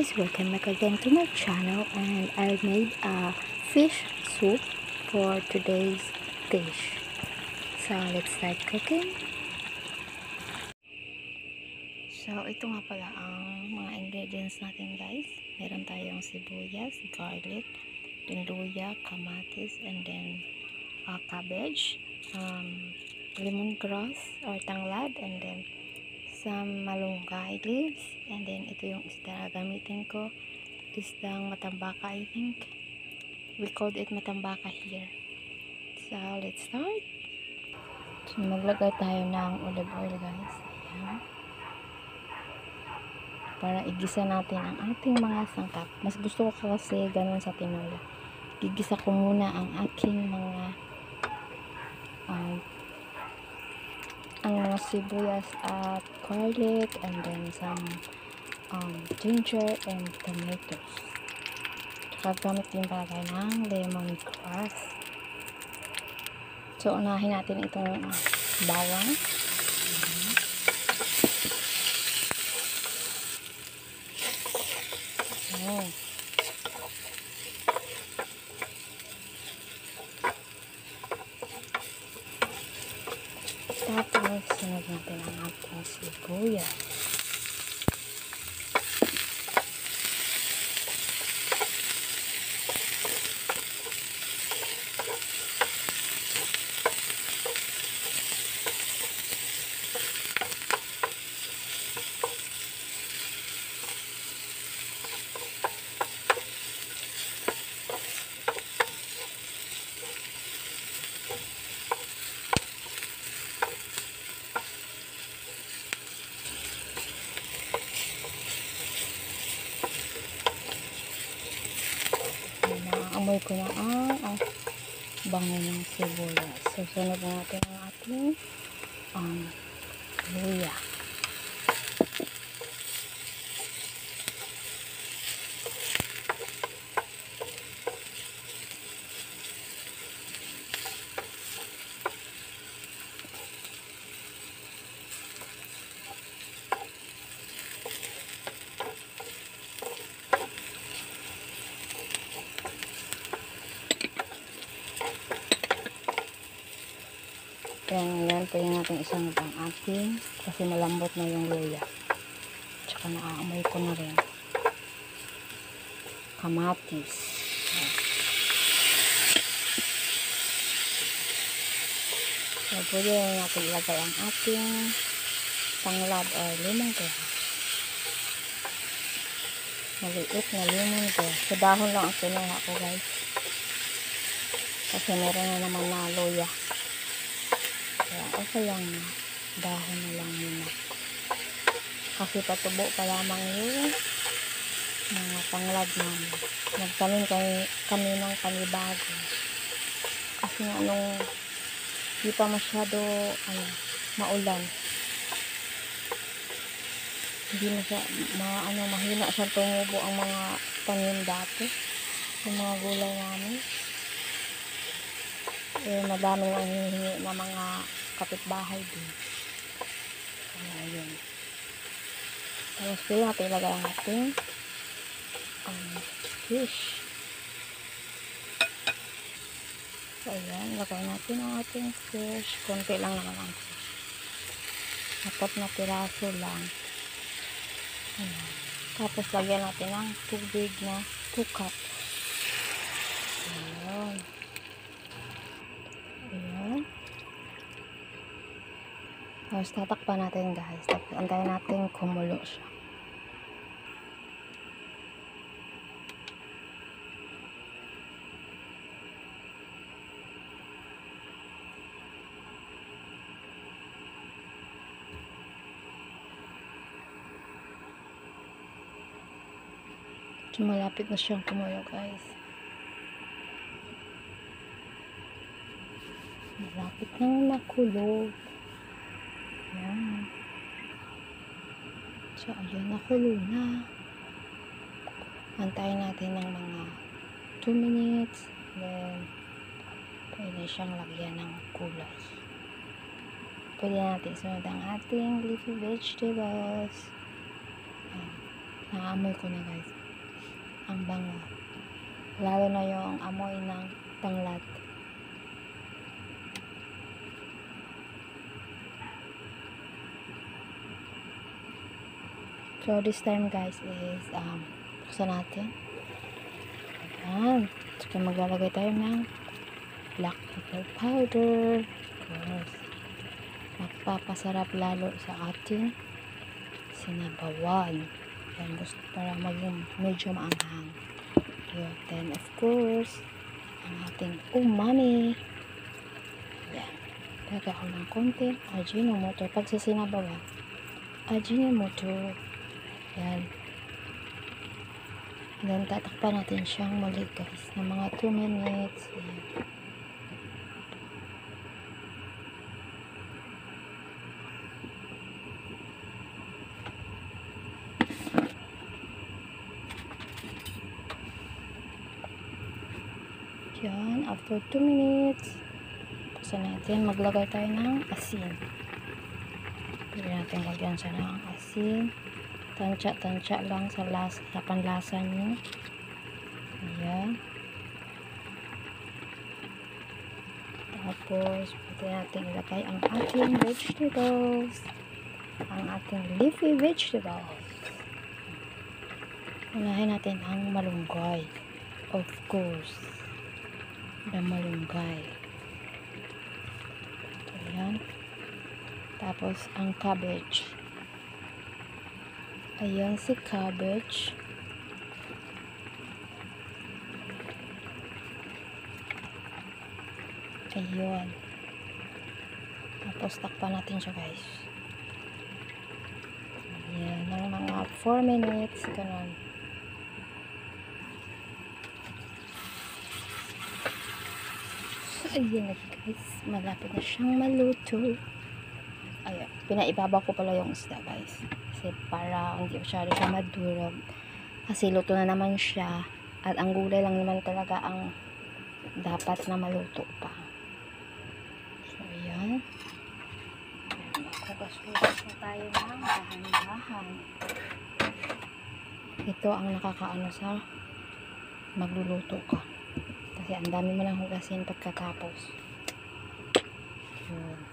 guys, welcome back again to my channel, and I made a fish soup for today's dish. So let's start cooking. So ito nga pala ang mga ingredients natin guys. Meron tayong sibuyas, garlic, then luya, kamatis, and then cabbage, lemongrass or tanglad, and then some malunggay leaves, and then ito yung isda na gamitin ko, isdang matambaka. I think we called it matambaka here. So let's start. So maglagay tayo ng olive oil guys. Ayan. Para igisa natin ang ating mga sangkap. Mas gusto ko kasi ganun sa tinola. Gigisa ko muna ang aking mga sibuyas at garlic, and then some ginger and tomatoes. Tsaka gamit din pala tayo ng lemongrass. So unahin natin itong bawang. Tapos sunod natin ang ating sibuyas. Naamoy ko na ang bango ng sibuyas. So sunod na natin ang ating luya. Kaya ngayon, pwede natin isang ang ating, kasi malambot na yung luya. Tsaka naaamoy ko na rin kamatis. So, pwede natin ilagay ang ating tanglad or lemongrass. Maliit na lemongrass. So, dahon lang ang kinuha ko guys. Kasi meron na naman na luya. Kaya okay lang na dahon na lang muna. Kasi patubo pa lamang yung mga tanglad namin. Nagtanim kami ng panibago. Kasi nga nung di pa masyado maulan. Hindi na siya mahina siya tumubo ang mga tanim dati. Yung mga gulay namin. Madaming ang hihingi na mga kapitbahay din. Kaya yun. Tapos pwede natin ilagay ang ating fish. So ayan, ilagay natin ang ating fish. Konti lang naman ang fish. Apat na piraso lang. Ayan. Tapos lagyan natin ng tubig na 2 cups. Ayan. Ayan. Tapos tatakpan natin guys. Tapos antayin natin kumulo siya. So malapit na siyang kumulo guys. Malapit nang nakulo. Ayan. So, ayan, nakulo na. Antayin natin ng mga 2 minutes. Then, pwede siyang lagyan ng kulay. Pwede natin sunod ang ating leafy vegetables. Ayan. Naamoy ko na guys. Ang bango. Lalo na yung amoy ng tanglad. So this time guys is buksan natin. Ayan. Saka maglalagay tayo ng black pepper powder. Of course. Magpapasarap lalo sa ating sinabawan. Yan, gusto para maging medyo maanghang. Yun. Then of course, ang ating umami. Yan. Lagay ako ng konti. Ajinomoto. Pag sa sinabawan, Ajinomoto. Yan. Then, tatakpan natin siyang muli guys ng mga 2 minutes. Yan. Yan. After 2 minutes, buksan natin. Maglagay tayo ng asin. Pwede natin lagyan siya ng asin. Tansya-tansya lang sa panlasa niyo. Ayan. Tapos, pwede natin ilagay ang ating vegetables. Ang ating leafy vegetables. Unahin natin ang malunggay. Of course. The malunggay. Ayan. Tapos, ang cabbage. Ayan si cabbage. Ayun. Tapos takpan natin siya guys. Ayan. Ng mga 4 minutes. Ganun. Ayan na guys. Malapit na siyang maluto. Ayan. Pinaibabaw ko pala yung isda guys. Kasi para hindi masyado siya madurog. Kasi luto na naman siya. At ang gulay lang naman talaga ang dapat na maluto pa. So, ayan. Hugas-hugas na tayo ng dahan-dahan. Ito ang nakakaano sa magluluto ka. Kasi ang dami mo nang hugasin pagkatapos. Yun.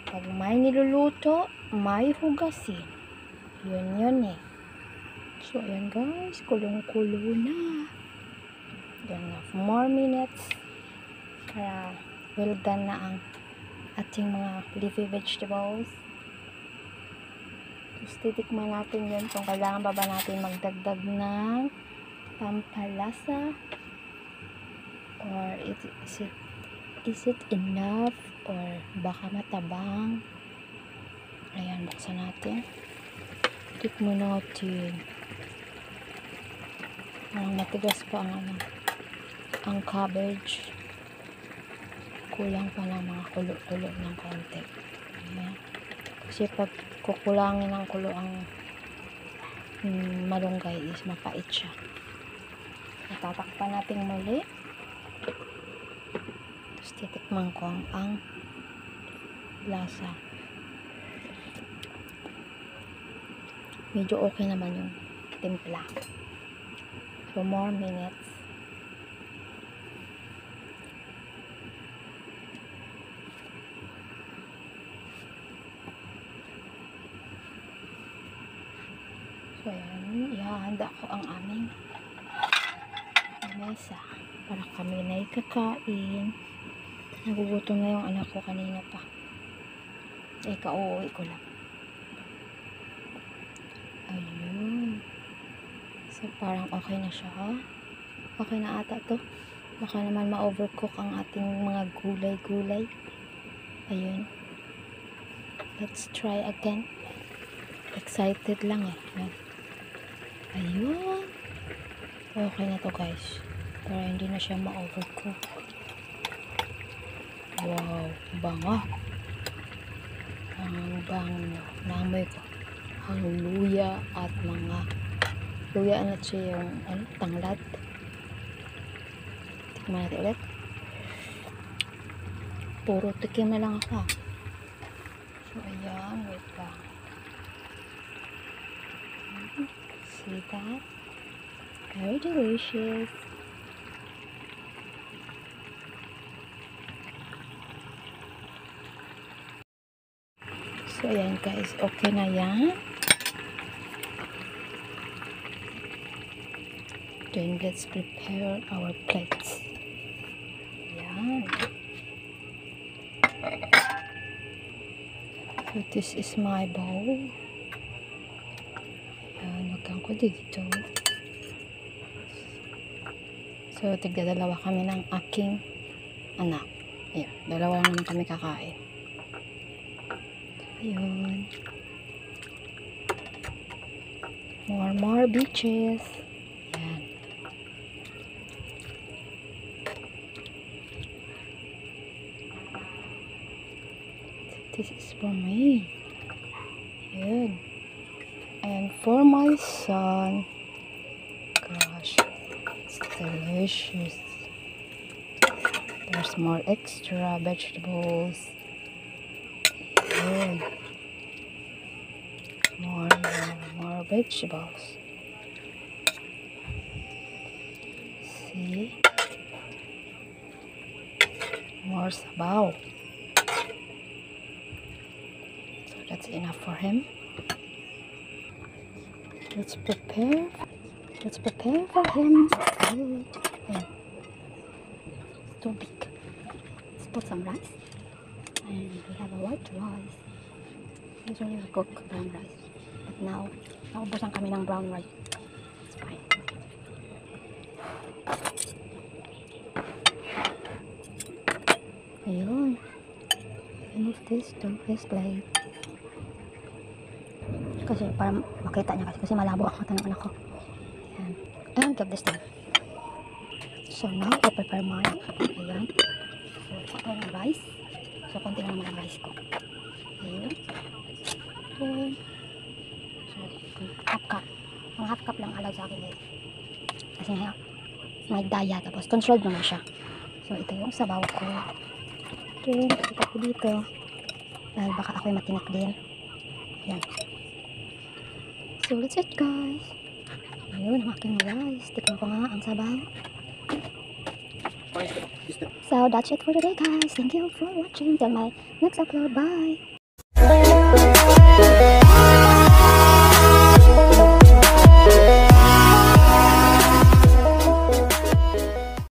Pag may niluluto, may hugasin. Yun eh. So, ayan guys. Kulong-kulo na. Then, 4 more minutes. Para well done na ang ating mga leafy vegetables. Tapos, titikman natin yun kung kailangan ba natin magdagdag ng pampalasa. Or is it enough? Or baka matabang. Ayan, buksan natin. Tikman natin. Parang matigas pa ang cabbage. Kulang pa ng mga kulo-kulo ng konti. Ayan. Kasi pag kukulangin ng kulo ang malunggay is mapait siya. Tatakpan natin muli. Tapos titikman ko ang lasa. Medyo okay naman yung timpla. 2 more minutes. So, ayan. Ihahanda ko ang aming mesa para kami na ikakain. Nagugutom na yung anak ko kanina pa. Kauuwi ko lang. Ayun. So, parang okay na siya. Okay na ata to. Baka naman ma-overcook ang ating mga gulay-gulay. Ayun. Let's try again. Excited lang eh. Ayun. Okay na to guys. Para hindi na siya ma-overcook. Wow. Bango. Ang bango. Namoy ko. Ang luya at mga luya at siya yung tanglad. Tikman natin ulit. Puro tikim na lang ako. So, ayan. Wait lang. See that? Very delicious. So, ayan guys. Okay na yan. Then, let's prepare our plates. Ayan. So, this is my bowl. Ayan. Lagyan ko dito. So, tigdadalawa kami ng aking anak. Ayan. Dalawa lang naman kami kakain. Ayun. More beaches. Ayan. This is for me. Ayan. And for my son. Gosh. It's delicious. There's more extra vegetables. Ayan. More vegetables. See? More sabaw. So that's enough for him. Let's prepare for him food. Ayan. Too big. Let's put some rice. And we have a white rice. Usually we cook brown rice. But now, naubusan kami ng brown rice. It's fine. Ayun. Remove this to this plate. Kasi para makita niya kasi malabo ang mata ng anak ko. Ayan. And give this time. So now, I prepare mine. Ayan. So, ito yung rice. So, konti lang naman ang rice ko. Ayan. Ayan. So, half cup. Ang half cup lang allowed sa akin eh. Kasi nga, may daya. Tapos, controlled naman siya. So, ito yung sabaw ko. Okay, kita ko dito. Dahil baka ako'y matinik din. Ayan. So, that's it guys. Ayun, ang aking rice. Tikman ko nga ang sabaw. So, that's it for today guys. Thank you for watching. Till my next upload. Bye!